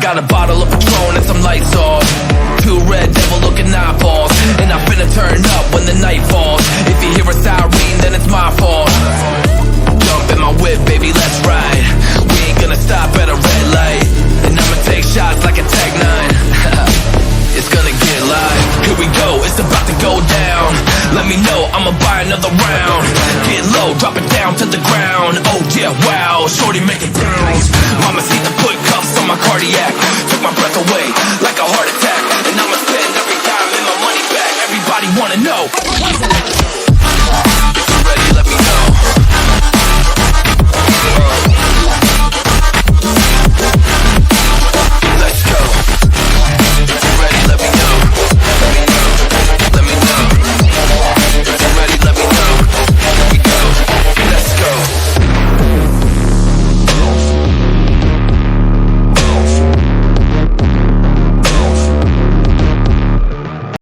got a bottle of Patron and some lights off. Two red devil looking eyeballs, and I'm finna turn up when the night falls. If you hear a siren, then it's my fault. Jump in my whip, baby, let's ride. We ain't gonna stop at a red light, and I'ma take shots like a Tech 9. It's gonna get live. Here we go, it's about to go down. Let me know, I'ma buy another round. Get low, drop it down to the ground. Oh yeah, wow, shorty making pounds. Mama see the put cuffs on my cardiac. Took my breath away like a heart attack. And I'ma spend every dime and my money back. Everybody wanna know.